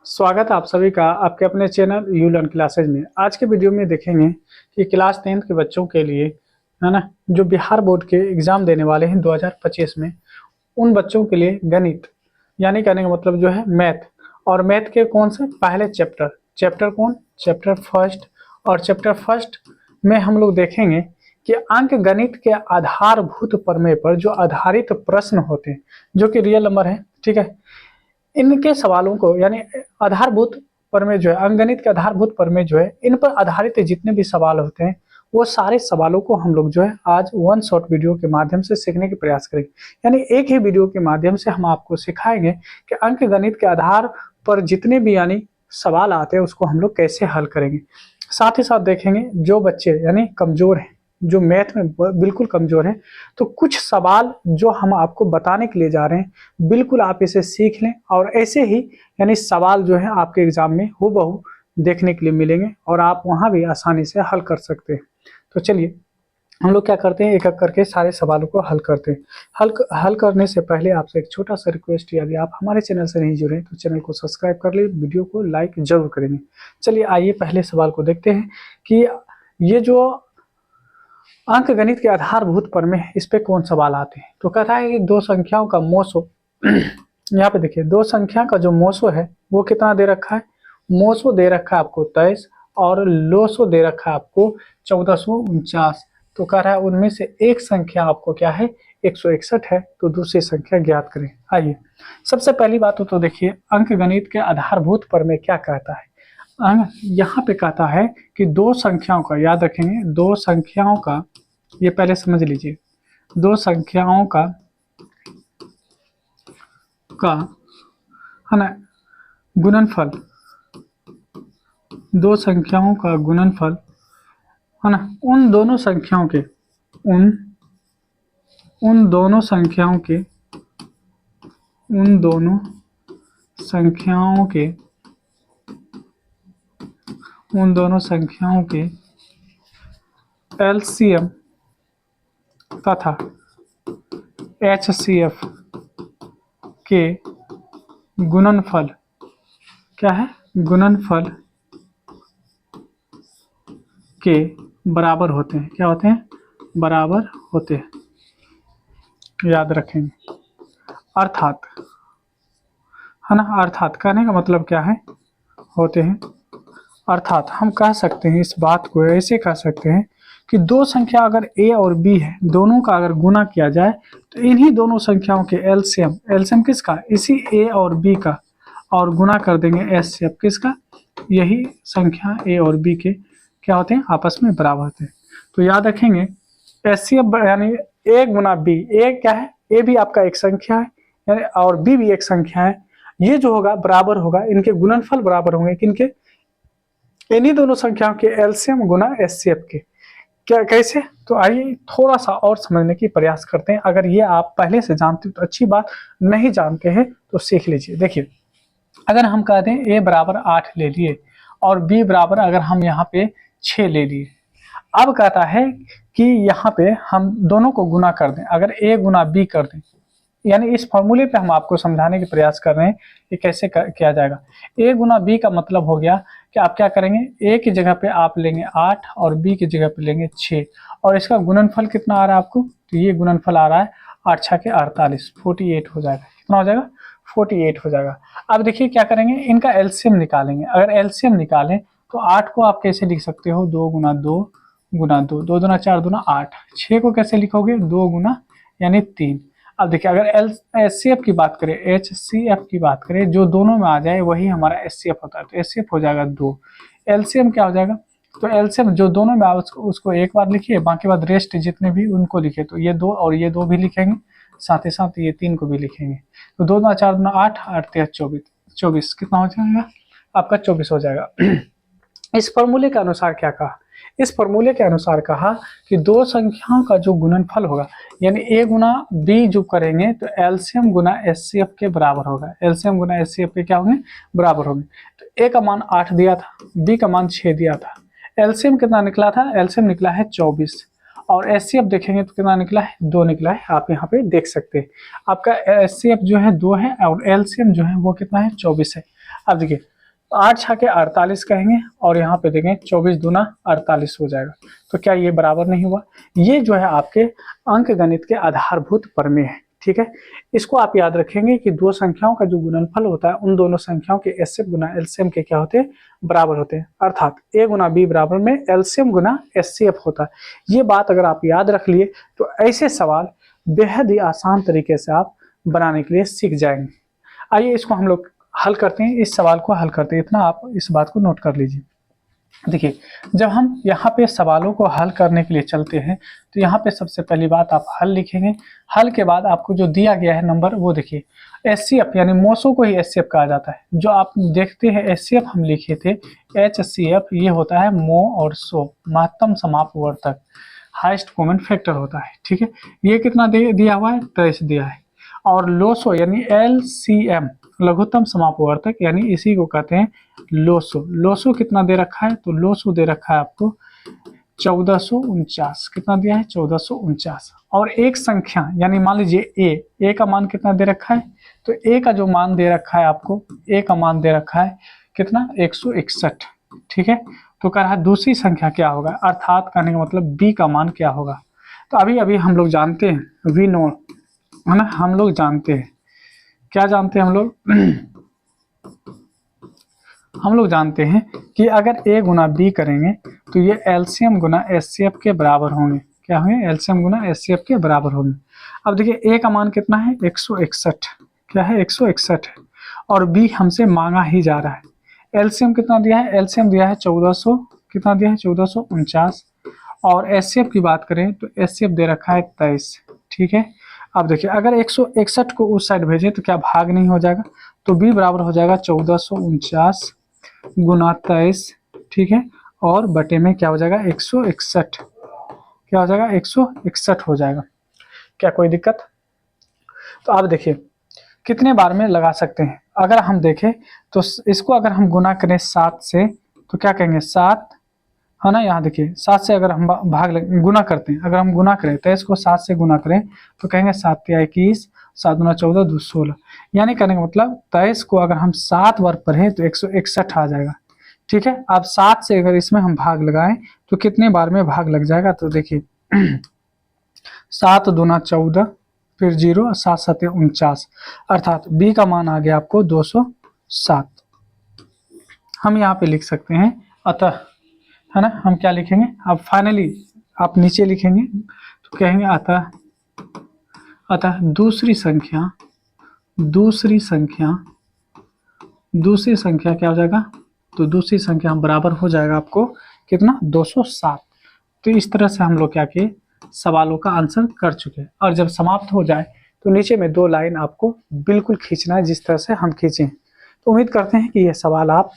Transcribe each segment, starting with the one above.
स्वागत है आप सभी का आपके अपने चैनल यू लर्न क्लासेज में। आज के वीडियो में देखेंगे कि क्लास 10th के बच्चों के लिए है ना, जो बिहार बोर्ड के एग्ज़ाम देने वाले हैं 2025 में, उन बच्चों के लिए गणित यानी कहने का मतलब जो है मैथ, और मैथ के कौन से पहले चैप्टर फर्स्ट। और चैप्टर फर्स्ट में हम लोग देखेंगे कि अंक गणित के आधारभूत प्रमेय पर जो आधारित प्रश्न होते हैं, जो कि रियल नंबर है, ठीक है, इनके सवालों को यानी आधारभूत प्रमेय जो है, अंकगणित के आधारभूत प्रमेय जो है, इन पर आधारित जितने भी सवाल होते हैं वो सारे सवालों को हम लोग जो है आज वन शॉट वीडियो के माध्यम से सीखने के प्रयास करेंगे। यानी एक ही वीडियो के माध्यम से हम आपको सिखाएंगे कि अंकगणित के आधार पर जितने भी यानी सवाल आते हैं उसको हम लोग कैसे हल करेंगे। साथ ही साथ देखेंगे जो बच्चे यानी कमजोर हैं, जो मैथ में बिल्कुल कमजोर है, तो कुछ सवाल जो हम आपको बताने के लिए जा रहे हैं, बिल्कुल आप इसे सीख लें और ऐसे ही यानी सवाल जो है आपके एग्जाम में हूबहू देखने के लिए मिलेंगे और आप वहां भी आसानी से हल कर सकते हैं। तो चलिए हम लोग क्या करते हैं, एक एक करके सारे सवालों को हल करते हैं। हल करने से पहले आपसे एक छोटा सा रिक्वेस्ट, यदि आप हमारे चैनल से नहीं जुड़े तो चैनल को सब्सक्राइब कर ले, वीडियो को लाइक जरूर करेंगे। चलिए आइए पहले सवाल को देखते हैं कि ये जो अंक गणित के आधारभूत प्रमेय है, इस पे कौन सवाल आते हैं। तो कहता है कि दो संख्याओं का मोसो यहाँ पे देखिए, दो संख्या का जो मोसो है वो कितना दे रखा है। मोसो दे रखा है आपको 23 और लोसो दे रखा है आपको 1449। तो कह रहा है उनमें से एक संख्या आपको क्या है, 161 है, तो दूसरी संख्या ज्ञात करें। आइए सबसे पहली बात तो देखिए अंक गणित के आधारभूत प्रमेय क्या कहता है। यहाँ पे कहता है कि दो संख्याओं का, याद रखेंगे दो संख्याओं का, ये पहले समझ लीजिए, दो संख्याओं का है ना गुणनफल, दो संख्याओं का गुणनफल है ना, उन दोनों संख्याओं के उन दोनों संख्याओं के एलसीएम तथा एचसीएफ के गुणनफल क्या है, गुणनफल के बराबर होते हैं। क्या होते हैं, बराबर होते हैं, याद रखेंगे। अर्थात है ना, अर्थात कहने का मतलब क्या है, होते हैं। अर्थात हम कह सकते हैं, इस बात को ऐसे कह सकते हैं कि दो संख्या अगर a और b है, दोनों का अगर गुना किया जाए तो इन्हीं दोनों संख्याओं के एलसीएम किसका, इसी a और b का, और गुना कर देंगे एचसीएफ किसका, यही संख्या a और b के क्या होते हैं, आपस में बराबर होते हैं। तो याद रखेंगे एचसीएफ यानी a गुना b, a क्या है, a भी आपका एक संख्या है यानी और b भी एक संख्या है। ये जो होगा बराबर होगा, इनके गुणनफल बराबर होंगे किनके, इन्हीं दोनों संख्याओं के एलसीएम गुना एचसीएफ के। क्या कैसे, तो आइए थोड़ा सा और समझने की प्रयास करते हैं। अगर ये आप पहले से जानते हो तो अच्छी बात, नहीं जानते हैं तो सीख लीजिए। देखिए अगर हम कह दें a बराबर 8 ले लिए और b बराबर अगर हम यहाँ पे 6 ले लिए, अब कहता है कि यहाँ पे हम दोनों को गुना कर दें, अगर a गुना b कर दें, यानी इस फॉर्मूले पे हम आपको समझाने के प्रयास कर रहे हैं कि कैसे किया जाएगा। a गुना b का मतलब हो गया कि आप क्या करेंगे, a की जगह पे आप लेंगे 8 और b की जगह पे लेंगे 6, और इसका गुणनफल कितना आ रहा है आपको, तो ये गुणनफल आ रहा है 8 6 के 48, 48 हो जाएगा। कितना हो जाएगा, 48 हो जाएगा। अब देखिए क्या करेंगे, इनका एलसीएम निकालेंगे। अगर एलसीएम निकालें तो 8 को आप कैसे लिख सकते हो, 2 गुना 2 गुना 2, 2 दूना 4 दूना 8। 6 को कैसे लिखोगे, 2 गुना यानी 3। अब देखिए अगर एचसीएफ की बात करें, एचसीएफ की बात करें, जो दोनों में आ जाए वही हमारा एचसीएफ होता है, तो एचसीएफ हो जाएगा 2। एलसीएम क्या हो जाएगा, तो एलसीएम जो दोनों में आए उसको एक बार लिखिए, बाकी बाद रेस्ट जितने भी उनको लिखे, तो ये 2 और ये 2 भी लिखेंगे, साथ ही साथ ये 3 को भी लिखेंगे। तो 2 दूना 4 दूना 8, 8 3 24, कितना हो जाएगा आपका, 24 हो जाएगा। इस फॉर्मूले के अनुसार क्या कहा, इस फॉर्मूले के अनुसार कहा कि दो संख्याओं का जो गुणनफल होगा, यानी a गुना b जो करेंगे तो एलसीएम गुना एचसीएफ के बराबर होगा। एलसीएम गुना एचसीएफ के क्या होंगे, बराबर होंगे। तो a का मान 8 दिया था, b का मान 6 दिया था, एलसीएम कितना निकला था, एलसीएम निकला है 24, और एचसीएफ देखेंगे तो कितना निकला है, 2 निकला है। आप यहाँ पे देख सकते हैं आपका एचसीएफ जो है 2 है और एलसीएम जो है वो कितना है, 24 है। अब देखिए 8 छके 48 कहेंगे और यहाँ पे देखें 24 दूना 48 हो जाएगा। तो क्या ये बराबर नहीं हुआ? ये जो है आपके अंक गणित के आधारभूत प्रमेय है। ठीक है, इसको आप याद रखेंगे कि दो संख्याओं का जो गुणनफल होता है उन दोनों संख्याओं के एचसीएफ गुना एलसीएम के क्या होते हैं? बराबर होते हैं। अर्थात ए गुना बी बराबर में एलसीएम गुना एचसीएफ होता है। ये बात अगर आप याद रख लिए तो ऐसे सवाल बेहद ही आसान तरीके से आप बनाने के लिए सीख जाएंगे। आइए इसको हम लोग हल करते हैं, इस सवाल को हल करते हैं। इतना आप इस बात को नोट कर लीजिए। देखिए, जब हम यहाँ पे सवालों को हल करने के लिए चलते हैं तो यहाँ पे सबसे पहली बात आप हल लिखेंगे। हल के बाद आपको जो दिया गया है नंबर वो देखिए, एचसीएफ यानी मोसो को ही एचसीएफ कहा जाता है। जो आप देखते हैं एचसीएफ हम लिखे थे एचसीएफ, ये होता है मो और सो, महत्तम समापवर्तक, हाईएस्ट कॉमन फैक्टर होता है। ठीक है, ये कितना दिया हुआ है? 23 दिया है। और लोसो यानी एलसीएम, लघुत्तम समापवर्तक, यानी इसी को कहते हैं लोसो। लोसो कितना दे रखा है? तो लोसो दे रखा है आपको 1449। कितना दिया है? 1449। और एक संख्या यानी मान लीजिए ए का मान कितना दे रखा है? तो ए का जो मान दे रखा है आपको, ए का मान दे रखा है कितना? 161। ठीक है, तो कह रहा है दूसरी संख्या क्या होगा, अर्थात कहने का मतलब बी का मान क्या होगा। तो अभी अभी हम लोग जानते हैं, वी नो, है ना, हम लोग जानते हैं, क्या जानते हैं हम लोग? हम लोग जानते हैं कि अगर ए गुना बी करेंगे तो ये एलसीएम गुना एचसीएफ के बराबर होंगे। क्या होंगे? एलसीएम गुना एचसीएफ के बराबर होंगे। अब देखिए ए का मान कितना है? 161। क्या है? 161 है। और बी हमसे मांगा ही जा रहा है। एलसीएम कितना दिया है? एलसीएम दिया है 1400। कितना दिया है? 1449। और एचसीएफ की बात करें तो एचसीएफ दे रखा है 23। ठीक है, अब देखिए अगर 161 को उस साइड भेजें तो क्या भाग नहीं हो जाएगा? तो बी बराबर हो जाएगा 1449 गुना 23। ठीक है, और बटे में क्या हो जाएगा? 161। क्या हो जाएगा? 161 हो जाएगा। क्या कोई दिक्कत? तो आप देखिए कितने बार में लगा सकते हैं। अगर हम देखें तो इसको अगर हम गुना करें 7 से तो क्या कहेंगे? 7, है ना। यहाँ देखिए 7 से अगर हम गुना करते हैं, अगर हम गुना करें तो इसको 7 से गुना करें तो कहेंगे 7 या 21, 7 गुना 14 2 16। यानी कहने का मतलब 23 को अगर हम 7 बार पढ़ें तो 161 आ जाएगा। ठीक है, अब 7 से अगर इसमें हम भाग लगाएं तो कितने बार में भाग लग जाएगा? तो देखिए 7 दूना 14, फिर 0, 7 7 49, अर्थात बी का मान आ गया आपको 207। हम यहाँ पे लिख सकते हैं अतः, है ना। हम क्या लिखेंगे अब? फाइनली आप नीचे लिखेंगे तो कहेंगे अतः दूसरी संख्या क्या हो जाएगा? तो दूसरी संख्या बराबर हो जाएगा आपको कितना? 207। तो इस तरह से हम लोग क्या किए? सवालों का आंसर कर चुके हैं। और जब समाप्त हो जाए तो नीचे में 2 लाइन आपको बिल्कुल खींचना है जिस तरह से हम खींचे। तो उम्मीद करते हैं कि यह सवाल आप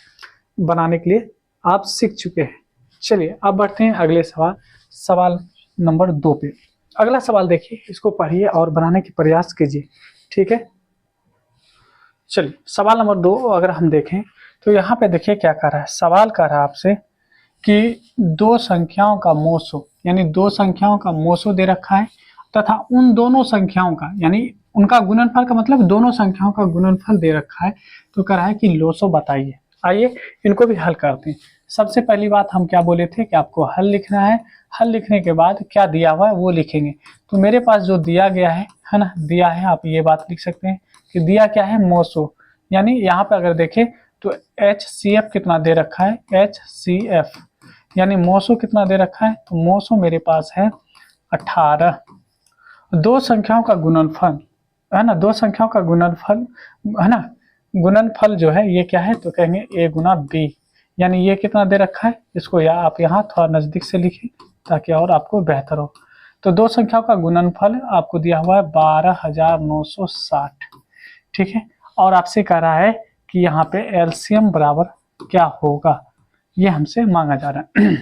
बनाने के लिए आप सीख चुके हैं। चलिए अब बढ़ते हैं अगले सवाल नंबर 2 पे। अगला सवाल देखिए, इसको पढ़िए और बनाने की प्रयास कीजिए। ठीक है, चलिए सवाल नंबर 2 अगर हम देखें तो यहाँ पे देखिए क्या कर रहा है। सवाल कर रहा है आपसे कि दो संख्याओं का मोसो, यानी दो संख्याओं का मोसो दे रखा है तथा उन दोनों संख्याओं का, यानी उनका गुणनफल का मतलब दोनों संख्याओं का गुणनफल दे रखा है। तो कह रहा है कि लोसो बताइए। आइए इनको भी हल करते हैं। सबसे पहली बात हम क्या बोले थे कि आपको हल लिखना है। हल लिखने के बाद क्या दिया हुआ है वो लिखेंगे। तो मेरे पास जो दिया गया है ना, दिया है, आप ये बात लिख सकते हैं कि दिया क्या है? मोसो। यानी यहाँ पे अगर देखें तो HCF कितना दे रखा है? HCF यानी मोसो कितना दे रखा है? तो मोसो मेरे पास है 18। दो संख्याओं का गुणनफल, है ना, दो संख्याओं का गुणनफल, है ना, गुणनफल जो है ये क्या है? तो कहेंगे A गुना B। यानी ये कितना दे रखा है? इसको या आप यहाँ थोड़ा नज़दीक से लिखें ताकि और आपको बेहतर हो। तो दो संख्याओं का गुणनफल आपको दिया हुआ है 12,960। ठीक है, और आपसे कह रहा है कि यहाँ पे एलसीएम बराबर क्या होगा, ये हमसे मांगा जा रहा है।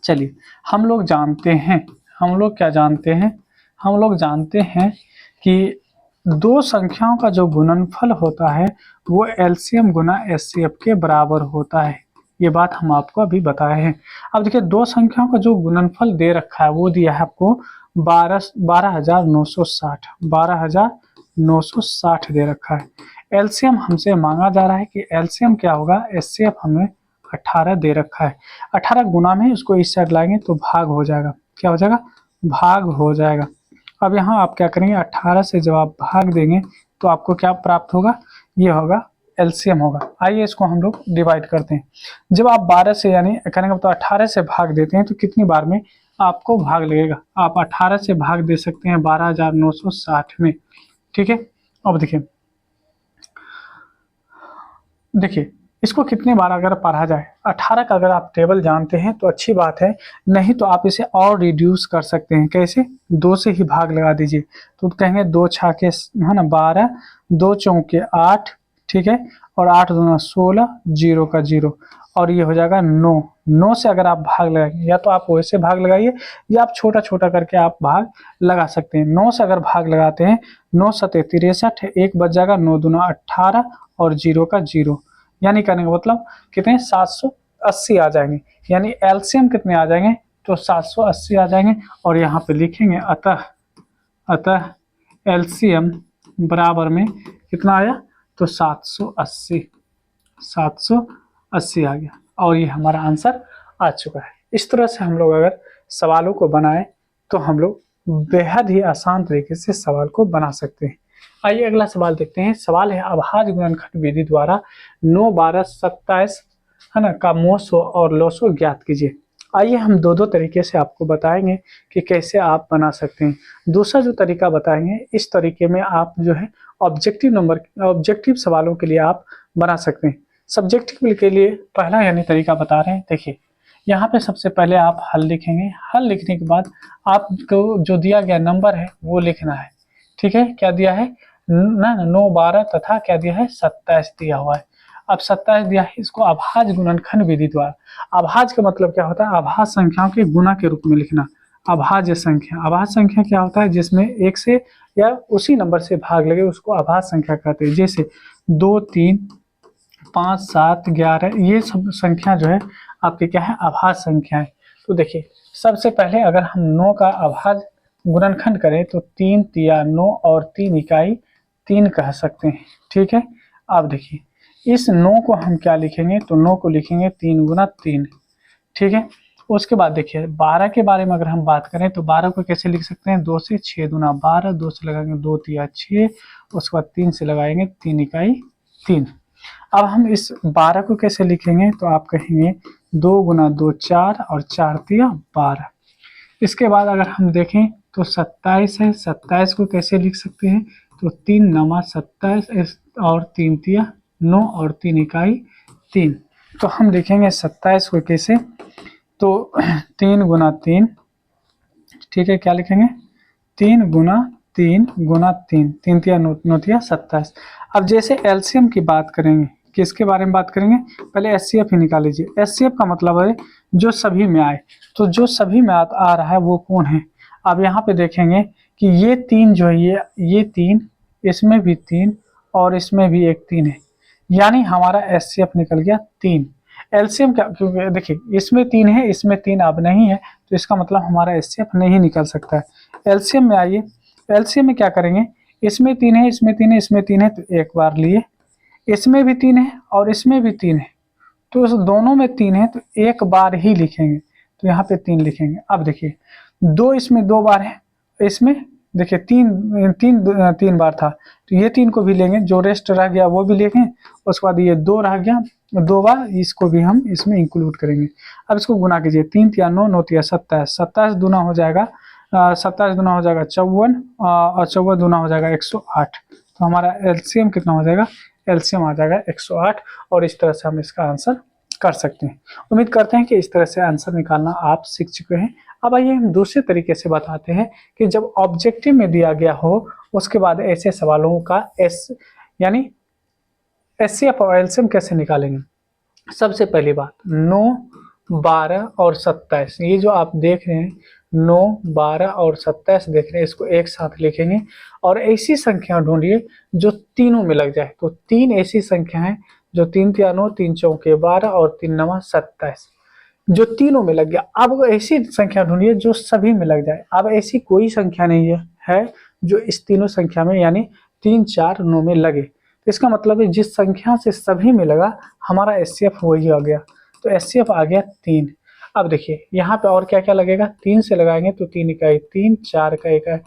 चलिए हम लोग जानते हैं, हम लोग क्या जानते हैं? हम लोग जानते हैं कि दो संख्याओं का जो गुणनफल होता है वो एलसीएम गुना एचसीएफ के बराबर होता है। ये बात हम आपको अभी बताए हैं। अब देखिए दो संख्याओं का जो गुणनफल दे रखा है वो दिया है आपको 12,960 दे रखा है। एलसीएम हमसे मांगा जा रहा है कि एलसीएम क्या होगा, एचसीएफ हमें 18 दे रखा है, 18 गुना में उसको इस साइड लाएंगे तो भाग हो जाएगा, क्या हो जाएगा, भाग हो जाएगा। अब यहाँ आप क्या करेंगे, 18 से जब आप भाग देंगे तो आपको क्या प्राप्त होगा, ये होगा एलसीएम होगा। आइए इसको हम लोग डिवाइड करते हैं। जब आप 12 से यानी कहने का मतलब 18 से भाग देते हैं तो कितनी बार में आपको भाग लगेगा, आप 18 से भाग दे सकते हैं 12,960 में, ठीक है। अब देखिए इसको कितने बार अगर पढ़ा जाए, 18 का अगर आप टेबल जानते हैं तो अच्छी बात है, नहीं तो आप इसे और रिड्यूस कर सकते हैं। कैसे, 2 से ही भाग लगा दीजिए, तो कहेंगे 2 छाके है ना 12, 2 चौके 8, ठीक है, और 8 दूना 16, 0 का 0, और ये हो जाएगा 9। 9 से अगर आप भाग लगाएंगे, या तो आप वैसे भाग लगाइए या आप छोटा छोटा करके आप भाग लगा सकते हैं। 9 से अगर भाग लगाते हैं, 9 सते 63, एक बच जाएगा, 9 दूना 18 और 0 का 0, यानी कहने का मतलब कितने, 780 आ जाएंगे। यानी एलसीएम कितने आ जाएंगे, तो 780 आ जाएंगे। और यहाँ पे लिखेंगे अतः एलसीएम बराबर में कितना आया, तो 780 आ गया, और ये हमारा आंसर आ चुका है। इस तरह से हम लोग अगर सवालों को बनाए तो हम लोग बेहद ही आसान तरीके से सवाल को बना सकते हैं। आइए अगला सवाल देखते हैं। सवाल है, अभाज्य गुणनखंड विधि द्वारा 9, 12, 27 है ना का मोसो और लोसो ज्ञात कीजिए। आइए हम दो तरीके से आपको बताएंगे कि कैसे आप बना सकते हैं। दूसरा जो तरीका बताएंगे, इस तरीके में आप जो है ऑब्जेक्टिव सवालों के लिए आप बना सकते हैं। सब्जेक्टिव के लिए पहला यानी तरीका बता रहे हैं। देखिए यहाँ पे सबसे पहले आप हल लिखेंगे, हल लिखने के बाद आपको जो दिया गया नंबर है वो लिखना है, ठीक है। क्या दिया है ना, 9, 12 तथा क्या दिया है, 27 दिया हुआ है। अब 27 दिया है, इसको अभाज्य गुणनखंड विधि द्वारा, अभाज्य का मतलब क्या होता है, अभाज्य संख्याओं के गुना के रूप में लिखना। अभाज्य संख्या क्या होता है, जिसमें एक से या उसी नंबर से भाग लगे उसको अभाज्य संख्या कहते हैं। जैसे 2, 3, 5, 7, 11, ये सब संख्या जो है आपकी क्या है, अभाज्य संख्या है। तो देखिए सबसे पहले अगर हम 9 का अभाज्य गुणनखंड करें तो 3 तिया 9 और 3 इकाई 3 कह सकते हैं, ठीक है। अब देखिए इस 9 को हम क्या लिखेंगे, तो 9 को लिखेंगे 3 गुना 3, ठीक है। उसके बाद देखिए 12 के बारे में अगर हम बात करें तो 12 को कैसे लिख सकते हैं, 2 से 6 दूना 12, 2 से लगाएंगे 2 तिया 6, उसके बाद 3 से लगाएंगे 3 इकाई 3। अब हम इस 12 को कैसे लिखेंगे, तो आप कहेंगे 2 गुना 2 4 और 4 तिया 12। इसके बाद अगर हम देखें तो 27 है, 27 को कैसे लिख सकते हैं, तो 3 नमा 27 और 3 तिया 9 और 3 इकाई 3। तो हम लिखेंगे 27 को कैसे, तो 3 गुना 3, ठीक है, क्या लिखेंगे 3 गुना 3 गुना 3, 3 तिया 9 तिया 27। अब जैसे एलसीएम की बात करेंगे, किसके बारे में बात करेंगे, पहले एचसीएफ ही निकाल लीजिए। एचसीएफ का मतलब है जो सभी में आए, तो जो सभी में आ रहा है वो कौन है। अब यहाँ पे देखेंगे कि ये 3 जो है, ये 3, इसमें भी 3 और इसमें भी एक 3 है, यानी हमारा एचसीएफ निकल गया 3। एलसीएम क्या, क्योंकि देखिए इसमें 3 है, इसमें 3 अब नहीं है, तो इसका मतलब हमारा एचसीएफ नहीं निकल सकता है। एलसीएम में आइए, एलसीएम में क्या करेंगे, इसमें 3 है, इसमें 3 है, इसमें 3 है, तो एक बार लिए, इसमें भी 3 है और इसमें भी 3 है, तो इस दोनों में 3 है तो एक बार ही लिखेंगे, तो यहाँ पे 3 लिखेंगे। अब देखिए 2 इसमें 2 बार है, इसमें देखिए 3 बार था, तो ये 3 को भी लेंगे, जो रेस्ट रह गया वो भी लेंगे। उसके बाद ये 2 रह गया 2 बार, इसको भी हम इसमें इंक्लूड करेंगे। अब इसको गुना कीजिए, 3 तिया 9, 9 तिया 27, 27 दूना हो जाएगा 57 दूना हो जाएगा 54, और 54 दूना हो जाएगा 108। तो हमारा एलसीएम कितना हो जाएगा, एलसीएम आ जाएगा 108। और इस तरह से हम इसका आंसर कर सकते हैं। उम्मीद करते हैं कि इस तरह से आंसर निकालना आप सीख चुके हैं। अब आइए हम दूसरे तरीके से बताते हैं कि जब ऑब्जेक्टिव में दिया गया हो उसके बाद ऐसे सवालों का यानी एचसीएफ और एलसीएम कैसे निकालेंगे। सबसे पहली बात 9, 12 और 27, ये जो आप देख रहे हैं 9, 12 और 27 देख रहे हैं, इसको एक साथ लिखेंगे और ऐसी संख्या ढूंढिए जो तीनों में लग जाए। तो 3 ऐसी संख्या है जो 3 तिया 9, 3 चौके 12 और 3 नमा 27, जो तीनों में लग गया। अब ऐसी संख्या ढूंढिए जो सभी में लग जाए। अब ऐसी कोई संख्या नहीं है जो इस तीनों संख्या में यानी 3, 4, 9 में लगे। तो इसका मतलब है जिस संख्या से सभी मिलेगा हमारा एचसीएफ वही आ गया। तो एचसीएफ आ गया 3। अब देखिए यहाँ पे और क्या क्या लगेगा, 3 से लगाएंगे तो 3 इकाई 3, 4 का इकाई,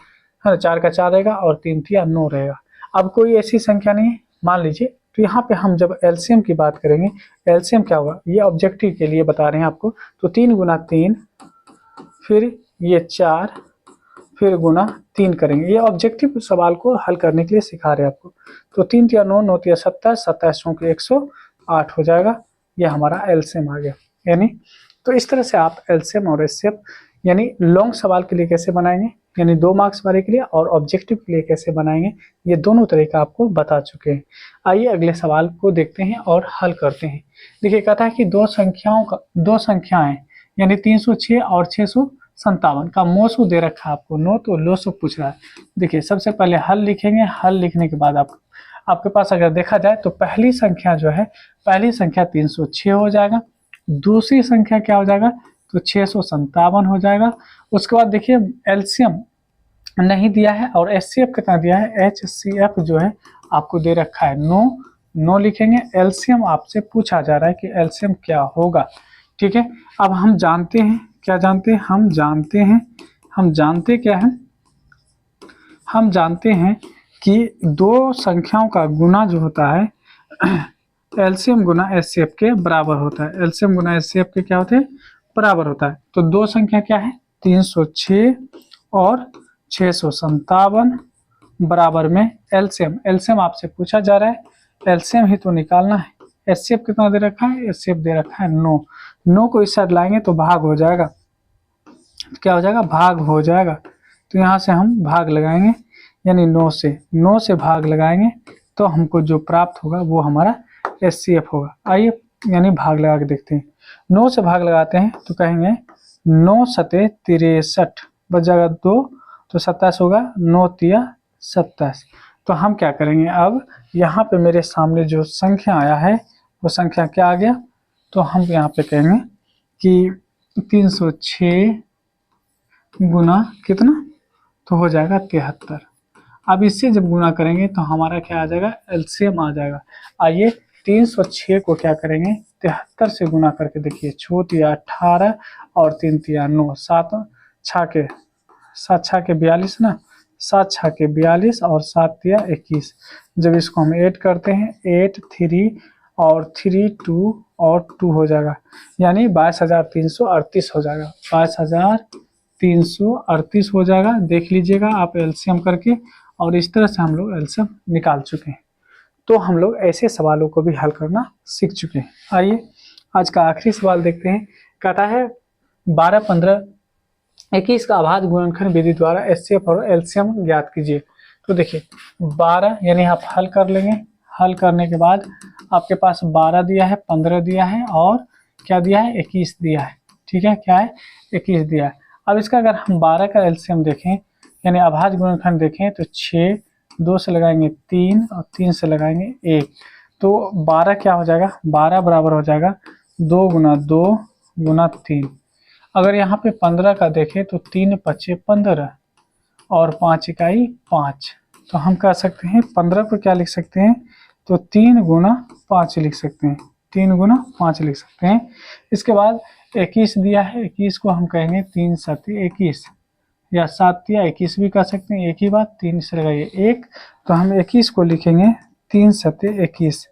हाँ 4 का 4 रहेगा और 3 तिया 9 रहेगा। अब कोई ऐसी संख्या नहीं है मान लीजिए, तो यहाँ पे हम जब एलसीएम की बात करेंगे, एलसीएम क्या होगा, ये ऑब्जेक्टिव के लिए बता रहे हैं आपको, तो 3 गुना 3, फिर ये 4, फिर गुना 3 करेंगे। ये ऑब्जेक्टिव सवाल को हल करने के लिए सिखा रहे हैं आपको। तो 3 तिया 9, 9 तिया 27, 27 चौके 108 हो जाएगा। ये हमारा एलसीएम आ गया। यानी तो इस तरह से आप एलसीएम और एचसीएफ यानी लॉन्ग सवाल के लिए कैसे बनाएंगे, यानी 2 मार्क्स वाले के लिए और ऑब्जेक्टिव के लिए कैसे बनाएंगे, ये दोनों तरीका आपको बता चुके हैं। आइए अगले सवाल को देखते हैं और हल करते हैं। देखिए कहता है कि दो संख्याएं यानी 306 और 657 का मोसू दे रखा है आपको, नो तो लोसू पूछ रहा है। देखिए सबसे पहले हल लिखेंगे, हल लिखने के बाद आपके पास अगर देखा जाए तो पहली संख्या जो है, पहली संख्या 306 हो जाएगा, दूसरी संख्या क्या हो जाएगा तो 657 हो जाएगा। उसके बाद देखिए एलसीएम नहीं दिया है और एचसीएफ कितना दिया है, एचसीएफ जो है आपको दे रखा है 9 लिखेंगे। एलसीएम आपसे पूछा जा रहा है कि एलसीएम क्या होगा, ठीक है। अब हम जानते हैं, क्या जानते हैं, हम जानते क्या है, हम जानते हैं कि दो संख्याओं का गुना जो होता है एलसीएम गुना एचसीएफ के बराबर होता है। एलसीएम गुना एचसीएफ के क्या होते हैं, बराबर होता है। तो दो संख्या क्या है, 306 और 657 बराबर में एलसीएम आपसे पूछा जा रहा है, एलसीएम ही तो निकालना है। एचसीएफ कितना दे रखा है, एचसीएफ दे रखा है 9 को इस साइड लाएंगे तो भाग हो जाएगा, क्या हो जाएगा, भाग हो जाएगा। तो यहाँ से हम भाग लगाएंगे, यानी 9 से भाग लगाएंगे तो हमको जो प्राप्त होगा वो हमारा एचसीएफ होगा। आइए यानी भाग लगा के देखते हैं। 9 से भाग लगाते हैं तो कहेंगे 9 सते 63 बच जाएगा 2, तो 27 होगा, 9 तिया 27। तो हम क्या करेंगे, अब यहाँ पे मेरे सामने जो संख्या आया है वो संख्या क्या आ गया, तो हम यहाँ पे कहेंगे कि 306 गुना कितना, तो हो जाएगा 73। अब इससे जब गुना करेंगे तो हमारा क्या आ जाएगा, एलसीएम आ जाएगा। आइए 306 को क्या करेंगे, 73 से गुना करके देखिए, 6 तिया 18 और 3 तिया 9, 7 छा के 42 ना, 7 छा के 42 और 7 तिया 21। जब इसको हम ऐड करते हैं 8 3 और 3 2 और 2 हो जाएगा, यानी 22,338 हो जाएगा, 22,338 हो जाएगा। देख लीजिएगा आप एलसीएम करके, और इस तरह से हम लोग एलसीएम निकाल चुके हैं। तो हम लोग ऐसे सवालों को भी हल करना सीख चुके हैं। आइए आज का आखिरी सवाल देखते हैं। कहता है 12, 15, 21 का अभाज्य गुणनखंड विधि द्वारा एचसीएफ और एलसीएम ज्ञात कीजिए। तो देखिए 12 यानी आप हल कर लेंगे, हल करने के बाद आपके पास 12 दिया है, 15 दिया है और क्या दिया है, 21 दिया है, ठीक है, क्या है 21 दिया है। अब इसका अगर हम 12 का एलसीएम देखें यानी अभाज्य गुणनखंड देखें तो 6, 2 से लगाएंगे 3 और 3 से लगाएंगे 1, तो 12 क्या हो जाएगा, 12 बराबर हो जाएगा 2 गुना 2 गुना 3। अगर यहाँ पे 15 का देखें तो 3 पचे 15 और 5 इकाई 5, तो हम कह सकते हैं 15 को क्या लिख सकते हैं, तो 3 गुना 5 लिख सकते हैं, 3 गुना 5 लिख सकते हैं। इसके बाद 21 दिया है, 21 को हम कहेंगे 3 सत्य 21 या 7 तिया 21 भी कह सकते हैं, एक ही बात, 3 से लगाइए 1, तो हम 21 को लिखेंगे 3 सत्य 21।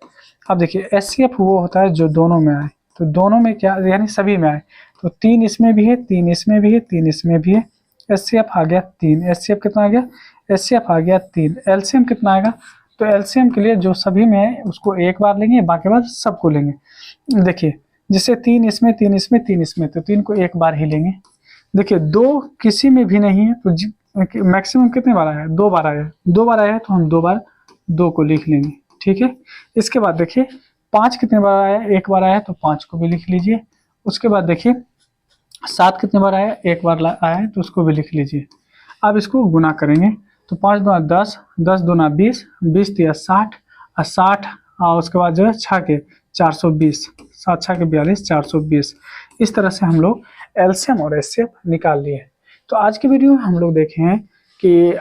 अब देखिए एचसीएफ वो होता है जो दोनों में आए, तो दोनों में क्या यानी सभी में आए, तो 3 इसमें भी है, 3 इसमें भी है, 3 इसमें भी है, एचसीएफ आ गया 3। एचसीएफ कितना आ गया, एचसीएफ आ गया 3। एलसीएम कितना आएगा, तो एलसीएम के लिए जो सभी में है उसको एक बार लेंगे, बाकी बार सबको लेंगे। देखिए जैसे 3 इसमें, 3 इसमें, 3 इसमें, तो 3 को एक बार ही लेंगे। देखिए 2 किसी में भी नहीं है, तो मैक्सिमम कितने बार आया है, 2 बार आया है, 2 बार आया है तो हम 2 बार 2 को लिख लेंगे, ठीक है। इसके बाद देखिए 5 कितने बार आया है, 1 बार आया है तो 5 को भी लिख लीजिए। उसके बाद देखिए 7 कितने बार आया है, 1 बार आया है तो उसको भी लिख लीजिए। अब इसको गुना करेंगे तो 5 दूना 10, 10 दूना 20, 20 तिया 60 और 60 और उसके बाद जो है 6 के 420, 7 6 के 42, 420। इस तरह से हम लोग एलसीएम और एचसीएफ निकाल लिए। तो आज की वीडियो में हम लोग देखे हैं कि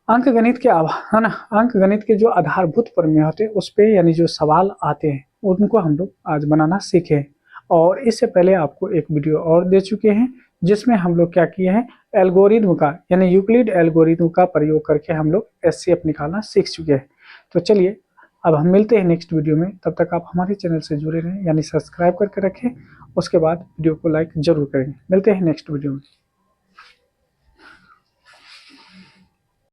अंक गणित के है ना, अंक गणित के जो आधारभूत प्रमेय होते हैं उस पे यानी जो सवाल आते हैं उनको हम लोग आज बनाना सीखे। और इससे पहले आपको एक वीडियो और दे चुके हैं जिसमें हम लोग क्या किए हैं, एल्गोरिथम का यानी यूक्लिड एल्गोरिथम का प्रयोग करके हम लोग एचसीएफ निकालना सीख चुके हैं। तो चलिए अब हम मिलते हैं नेक्स्ट वीडियो में, तब तक आप हमारे चैनल से जुड़े रहें यानी सब्सक्राइब करके रखें, उसके बाद वीडियो को लाइक जरूर करेंगे। मिलते हैं नेक्स्ट वीडियो में।